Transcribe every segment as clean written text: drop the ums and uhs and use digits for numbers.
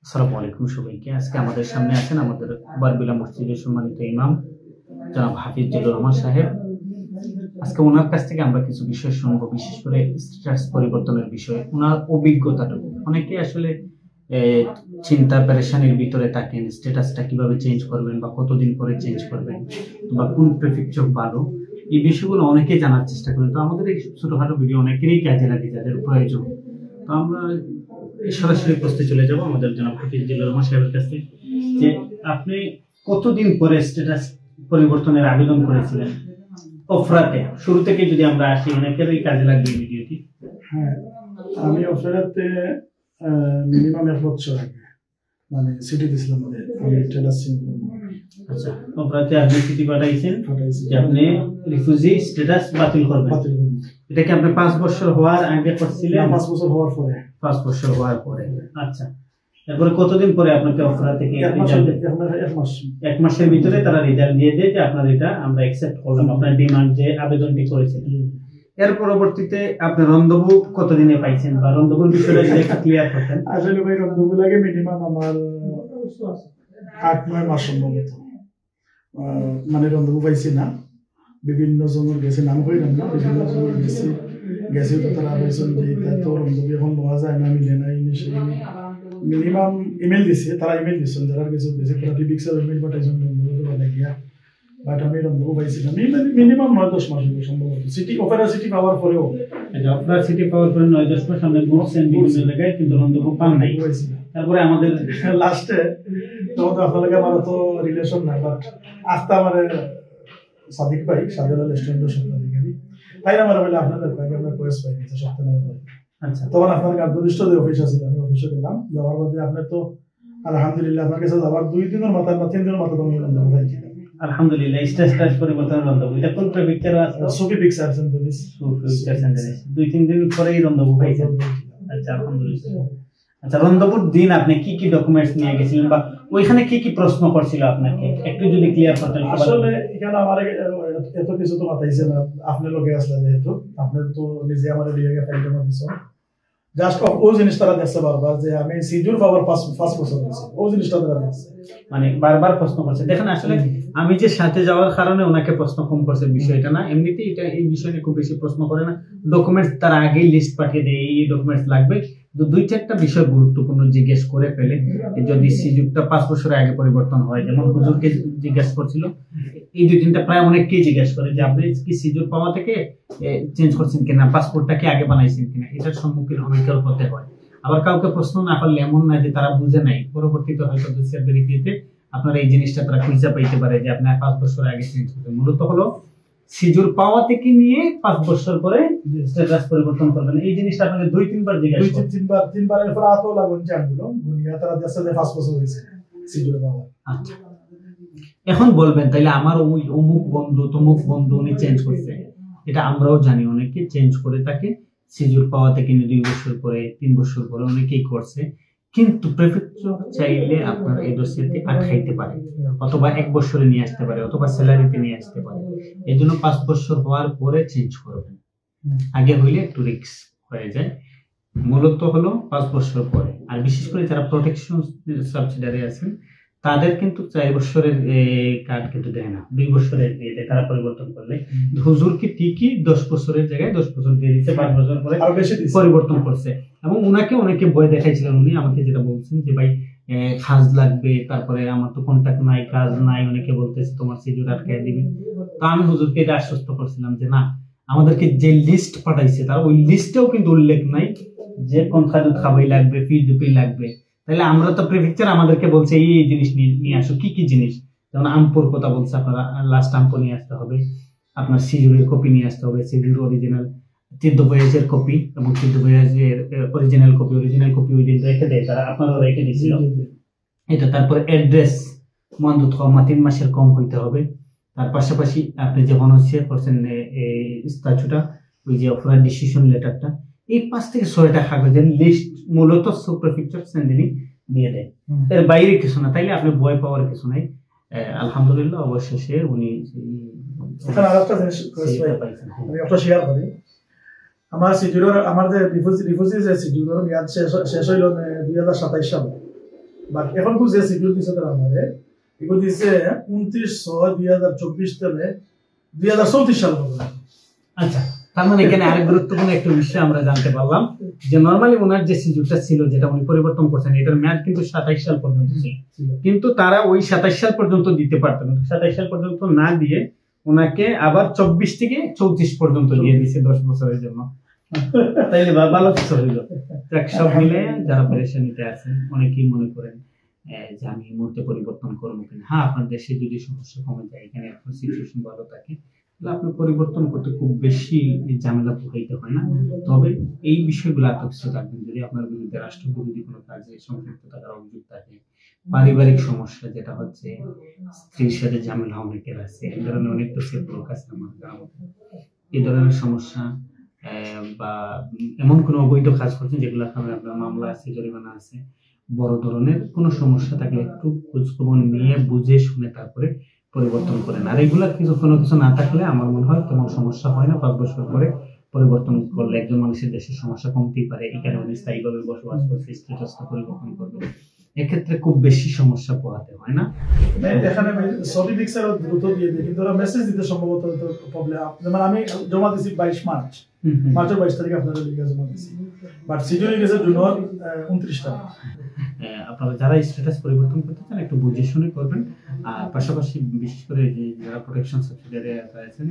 আসসালামু আলাইকুম সবাইকে। আজকে আমাদের সামনে আছেন আমাদের বারবিলা মসজিদের সম্মানিত ইমাম জনাব হাফিজুর রহমান সাহেব। আজকে ওনার কাছ থেকে আমরা কিছু বিষয় শুনবো, বিশেষ করে স্ট্যাটাস পরিবর্তনের বিষয়ে ওনার অভিজ্ঞতাটুকু। অনেকে আসলে চিন্তা পেরেশানির ভিতরে থাকেন, স্ট্যাটাসটা কিভাবে চেঞ্জ করবেন বা কতদিন পরে চেঞ্জ করবেন বা কোন প্রেফিকচার ভালো, এই বিষয়গুলো অনেকেই জানার চেষ্টা করেন। তো আমাদের এই ছোটখাটো ভিডিও অনেকেরই কাজে লাগে, যাদের প্রয়োজন। তো আমরা সরাসরি প্রশ্নে চলে যাব আমাদের জনাব হাফিজুর রহমান সাহেবের কাছে, যে আপনি কতদিন পরে স্ট্যাটাস পরিবর্তনের আবেদন করেছিলেন অফরাতে? শুরু থেকে যদি আমরা আসি, অনেকেরই কাজে লাগবে এই ভিডিওটি। হ্যাঁ, আমি অফরাতে মিনিমাম 1 বছর আগে মানে সিটি দিছিলাম, আমি স্ট্যাটাস চেঞ্জ করব। আচ্ছা, অফরাতে আপনি সিটি পাঠাইছেন যে আপনি রিফিউজি স্ট্যাটাস বাতিল করবেন। এটা কি আপনি 5 বছর হওয়ার আগে করছিলেন? 5 বছর হওয়ার পরে। 5 বছর হওয়ার পরে। আচ্ছা, এরপরে কতদিন পরে আপনাকে অফার থেকে 1 মাসের ভিতরে তারা রেজাল্ট দিয়ে দেয় যে আপনার এটা আমরা অ্যাকসেপ্ট করলাম, আপনার ডিমান্ড যে আবেদনটি করেছেন। এর পরবর্তীতে আপনি রন্ধবু কতদিনে পাইছেন বা রন্ধবুর বিষয়টা যদি একটু ক্লিয়ার করতেন। আসলে ভাই রন্ধবু লাগে মিনিমাম আমার 8-9 মাস সম্ভবত, মানে রন্ধবু পাইছি না। বিভিন্ন জনের গেছে, নাম কইলাম না, বিভিন্ন জনের গেছে তো তারা বলছেন যে এটা তো রন্ধবু এখন পাওয়া যায় না, মিলে না। মিনিমাম ইমেল দিছে, তারা ইমেল দিচ্ছেন যারা কিছু বেশি থেরাপি বিক্সার ইমেল পাঠাইছেন গিয়া, বাট আমি রন্ধবু পাইছিলাম মিনিমাম 9-10 মাস হলো সম্ভবত। সিটি অপেরা সিটি পাওয়ার পরেও, অপেরা সিটি পাওয়ার পরে 9-10 মাস আমরা ঘুরছেন বিভিন্ন জায়গায়, কিন্তু রন্ধবু পান নাই। তারপরে আমাদের লাস্টে তখন আপনাদের আমার তো রিলেশন নাই, বাট আস্তে আমার সাদিক ভাই সাদিক রেস্টুরেন্টের সত্ত্বাধিকারী তাই আমার বলে আপনাদের আপনার কোয়েস পাই গেছে সপ্তাহে। আচ্ছা, তখন আপনার কার্যনিষ্ঠ যে অফিস আছে, আমি অফিসে গেলাম, যাওয়ার মধ্যে আপনার তো আলহামদুলিল্লাহ আপনার কাছে যাওয়ার 2 দিনের মাথায় বা 3 দিনের মাথায় আমি রন্ধবু পাইছিলাম। আলহামদুলিল্লাহ। স্ট্যাটাস পরিবর্তন রন্ধবু, এটা কোন পিকচার আছে? সুফি পিকচার সেন্টারিস, সুফি পিকচার সেন্টারিস 2-3 দিন পরেই রন্ধবু পাইছেন। আচ্ছা, আলহামদুলিল্লাহ। আচ্ছা, রন্ধবুর দিন আপনি কি কি ডকুমেন্টস নিয়ে গেছিলেন বা ওইখানে কি কি প্রশ্ন করছিল আপনাকে, একটু যদি ক্লিয়ার করতেন। আসলে এখানে আমার এত কিছু তো মাথাইছে না, আপনি লোকে আসলে যেহেতু আপনি তো নিজে আমার লিগে ফাইলটা দিছো, জাস্ট ও জিনিস তারা দেখছে বারবার যে আমি সিডিউল পাওয়ার 5 বছর হয়েছে, ও জিনিসটা তারা দেখছে, মানে বারবার প্রশ্ন করছে। দেখেন আসলে আমি যে সাথে যাওয়ার কারণে ওনাকে প্রশ্ন কম করছে বিষয়টা না, এমনিতে এটা এই বিষয়ে খুব বেশি প্রশ্ন করে না। ডকুমেন্টস তার আগেই লিস্ট পাঠিয়ে দেয়, এই ডকুমেন্টস লাগবে। তো 2-4টা বিষয় গুরুত্বপূর্ণ জিজ্ঞেস করে ফেলে, যদি সিজুরটা 5 বছর আগে পরিবর্তন হয়, যেমন হুজুরকে জিজ্ঞেস করছিল, এই 2-3টা প্রায় অনেককেই জিজ্ঞেস করে যে আপনি কি সিজুর পাওয়া থেকে চেঞ্জ করছেন কিনা, পাসপোর্টটা কি আগে বানাইছেন কিনা। এটার সম্মুখীন অনেকের হতে হয়। আবার কাউকে প্রশ্ন না করলে এমন না যে তারা বুঝে নাই, পরবর্তীতে হয়তো জুডিশিয়াল ভেরিফাইতে আপনারা এই জিনিসটা তারা খুঁজে পাইতে পারে যে আপনি 5 বছর আগে চেঞ্জ করবেন। মূলত হলো সিজুর পাওয়া থেকে নিয়ে 5 বছর পরে স্ট্যাটাস পরিবর্তন করবেন। এই জিনিসটা আপনাকে 2-3 বার জিজ্ঞাসা করে, 2-3 বারের পর আতো লাগুন জানগুলো গুনিয়া তারা দেশে 5 বছর হয়েছে সিজুর পাওয়া। আচ্ছা, এখন বলবেন তাইলে আমার ওই অমুক বন্ধু তমুক বন্ধু উনি চেঞ্জ করছে, এটা আমরাও জানি অনেকে চেঞ্জ করে থাকে। সিজুর পাওয়া থেকে 2 বছর পরে 3 বছর পরে অনেকেই করছে, কিন্তু প্রেফেকচার চাইলে আপনার এই ডোসিয়াতে আটকাইতে পারে, অথবা 1 বছরে নিয়ে আসতে পারে, অথবা স্যালারিতে নিয়ে আসতে পারে। এই জন্য 5 বছর হওয়ার পরে চেঞ্জ করবেন, আগে হইলে একটু রিস্ক হয়ে যায়। মূলত হলো 5 বছর পরে। আর বিশেষ করে যারা প্রোটেকশন সাবসিডারি আছেন তাদের কিন্তু 4 বছরের কার্ড কিন্তু দেয় না, 2 বছরের দিয়ে দেয় তারা পরিবর্তন করলে। হুজুরকে ঠিকই 10 বছরের জায়গায় 10 বছর দিয়ে দিচ্ছে, 5 বছর পরে পরিবর্তন করছে। এবং উনাকে অনেকে ভয় দেখাইছিলেন, উনি আমাকে যেটা বলছেন যে ভাই কাজ লাগবে, তারপরে আমার তো কন্ট্যাক্ট নাই, কাজ নাই, অনেকে বলতেছে তোমার সিজুর আটকায় দিবে। তো আমি হুজুরকে এটা আশ্বস্ত করছিলাম যে না, আমাদেরকে যে লিস্ট পাঠাইছে তার ওই লিস্টেও কিন্তু উল্লেখ নাই যে কোন খাদ্য খাবাই লাগবে, ফি দুপি লাগবে। তাহলে আমরা তো প্রেফেকচার আমাদেরকে বলছে এই জিনিস নিয়ে আসো, কি কি জিনিস, যেমন আমপুর কথা বলছে আপনারা লাস্ট আমপো নিয়ে আসতে হবে, আপনার সিজুরের কপি নিয়ে আসতে হবে, সিজুর অরিজিনাল 13 বয়েজের কপি এবং 13 বয়েজের অরিজিনাল কপি ওই দিন রেখে দেয় তারা, আপনারাও রেখে দিয়েছিল এটা। তারপর অ্যাড্রেস মন্দুত 3 মাসের কম হইতে হবে। তার পাশাপাশি আপনি যে হনসিয়া করছেন স্ট্যাচুটা, ওই যে অফার ডিসিশন লেটারটা, এই 5 থেকে 6টা কাগজের লিস্ট মূলত সুপ্রিফেকচার সেন্ডিনি দিয়ে দেয়, এর বাইরে কিছু না। তাইলে আপনি ভয় পাওয়ার কিছু নাই। আলহামদুলিল্লাহ অবশেষে উনি আরেকটা জিনিস আমি একটা শেয়ার করি। আমার সিডিউলার, আমার যে রিফিউজি যে সিডিউলার মেয়াদ শেষ হইল 2027 সালে। বাট এখন যে শিডিউল দিছে তারা আমাদের এগুলো দিছে 29/6/2024 থেকে 2034 সাল পর্যন্ত। আচ্ছা, তার মানে এখানে আরেক গুরুত্বপূর্ণ একটা বিষয় আমরা জানতে পারলাম যে নরমালি ওনার যে সিজুরটা ছিল যেটা উনি পরিবর্তন করছেন এটার মেয়াদ কিন্তু 27 সাল পর্যন্ত ছিল, কিন্তু তারা ওই 27 সাল পর্যন্ত দিতে পারতো, কিন্তু 27 সাল পর্যন্ত না দিয়ে ওনাকে আবার 24 থেকে 34 পর্যন্ত দিয়ে দিয়েছে 10 বছরের জন্য। তাইলে ভালো কিছু হইলো। সব মিলে যারা পেরেশানিতে আছেন অনেকেই মনে করেন যে আমি এই মুহূর্তে পরিবর্তন করবো কিনা। হ্যাঁ, আপনার দেশে যদি সমস্যা কমে যায়, এখানে এখন সিচুয়েশন ভালো থাকে, তাহলে আপনি পরিবর্তন করতে খুব বেশি ঝামেলা পোহাইতে হয় না। তবে এই বিষয়গুলো আতঙ্কিত থাকবেন যদি আপনার বিরুদ্ধে রাষ্ট্রবিরোধী কোনো কাজে সম্পৃক্ত থাকার অভিযোগ থাকে, পারিবারিক সমস্যা যেটা হচ্ছে স্ত্রীর সাথে ঝামেলা অনেকের আছে, এই ধরনের অনেক তো সেফ লোক আছে আমার গ্রামে, এই ধরনের সমস্যা বা এমন কোনো অবৈধ কাজ করছেন যেগুলো আপনার মামলা আছে, জরিমানা আছে, বড় ধরনের কোনো সমস্যা থাকলে একটু খোঁজখবর নিয়ে বুঝে শুনে তারপরে পরিবর্তন করেন। আর এগুলা কোনো কিছু না থাকলে আমার মনে হয় তেমন সমস্যা হয় না। 5 বছর পরে পরিবর্তন করলে একজন মানুষের দেশের সমস্যা কমতেই পারে। এখানে উনি স্থায়ীভাবে বসবাস করছে, স্ট্যাটাসটা পরিবর্তন করবে, এক্ষেত্রে খুব বেশি সমস্যা পোহাতে হয় না। এখানে সবই পিকচার দ্রুত দিয়ে দেয়, কিন্তু ওরা মেসেজ দিতে সম্ভবত প্রবলেম। যেমন আমি জমা দিছি 22 মার্চ, মার্চের 22 তারিখে আপনাদের লিগে জমা দিছি, বাট সিজুরি গেছে জুনের 29 তারিখ। আপনারা যারা স্ট্যাটাস পরিবর্তন করতে চান একটু বুঝে শুনে করবেন। আর পাশাপাশি বিশেষ করে যে যারা প্রোটেকশন সাবসিডিয়ারি আছেন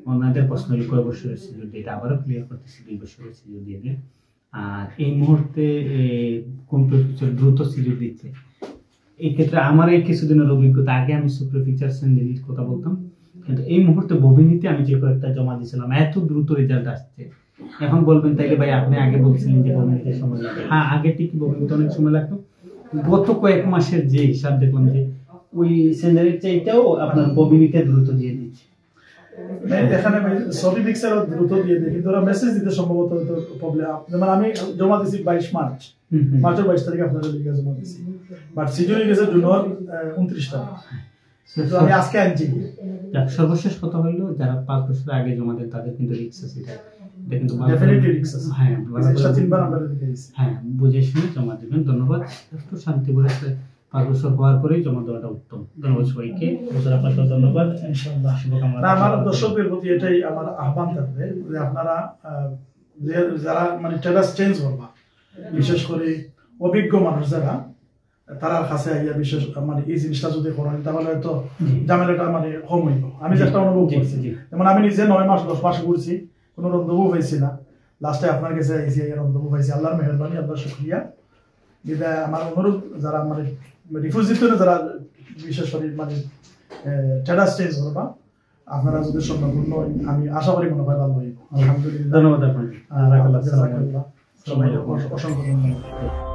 ওনাদের প্রশ্ন কয় বছরের সিজুর দিয়ে, এটা আবারও ক্লিয়ার করতেছি, 2 বছরের সিজুর দিয়ে দেন। আর এই মুহূর্তে কোন প্রেফিচার দ্রুত সিজুর দিচ্ছে, এই ক্ষেত্রে আমার এই কিছুদিনের অভিজ্ঞতা, আগে আমি সুপ্রিফিচার সেন্ডেলির কথা বলতাম, কিন্তু এই মুহূর্তে ববিনীতে আমি যে কয়েকটা জমা দিয়েছিলাম এত দ্রুত রেজাল্ট আসছে। এখন বলবেন তাইলে ভাই আপনি আগে বলছিলেন যে ববিনীতে সময় লাগবে। হ্যাঁ, আগে ঠিকই ববিনীতে অনেক সময় লাগতো, গত কয়েক মাসের যে হিসাব দেখলাম যে ওই সেন্ডারের চাইতেও আপনার ববিনীতে দ্রুত দিয়ে দিচ্ছে। এখানে সবই পিকচার দ্রুত দিয়ে দেয়, কিন্তু ওরা মেসেজ দিতে সম্ভবত প্রবলেম। যেমন আমি জমা দিছি 22 মার্চ, মার্চের 22 তারিখে আপনাদের লিগে জমা দিছি, বাট সিজুরি গেছে জুনের 29 তারিখ। তো আমি আজকে আনছি। সর্বশেষ কথা হলো যারা 5 বছর আগে জমা দেন তাদের কিন্তু রিস্ক আছে, এটা কিন্তু ডেফিনেটলি রিস্ক আছে। হ্যাঁ, এটা 3বার আমরা দিয়েছি। হ্যাঁ, বুঝে শুনে জমা দিবেন। ধন্যবাদ। একটু শান্তি করে 5 বছর হওয়ার পরেই জমা দেওয়াটা উত্তম। ধন্যবাদ সবাইকে, আপনাকে ধন্যবাদ। ইনশাআল্লাহ শুভকামনা। আমার দর্শকদের প্রতি এটাই আমার আহ্বান থাকবে যে আপনারা যারা মানে স্ট্যাটাস চেঞ্জ করবা, বিশেষ করে অভিজ্ঞ মানুষ যারা, তারার কাছে আইয়া বিশেষ মানে এই জিনিসটা যদি করেন তাহলে হয়তো ঝামেলাটা মানে কম হইব। আমি যেটা অনুভব করছি, যেমন আমি নিজে 9 মাস 10 মাস ঘুরছি, কোনো রন্ধবু হয়েছি না, লাস্টে আপনার কাছে আইসি রন্ধবু হয়েছি। আল্লাহর মেহরবানি, আল্লাহর শুকরিয়া। যেটা আমার অনুরোধ যারা মানে রিফিউজিতে যারা বিশেষ করে মানে স্ট্যাটাস চেঞ্জ করবা, আপনারা যদি সম্পূর্ণ আমি আশা করি মনে হয় ভালো হইব। আলহামদুলিল্লাহ, ধন্যবাদ আপনাকে। সবাই অসংখ্য ধন্যবাদ।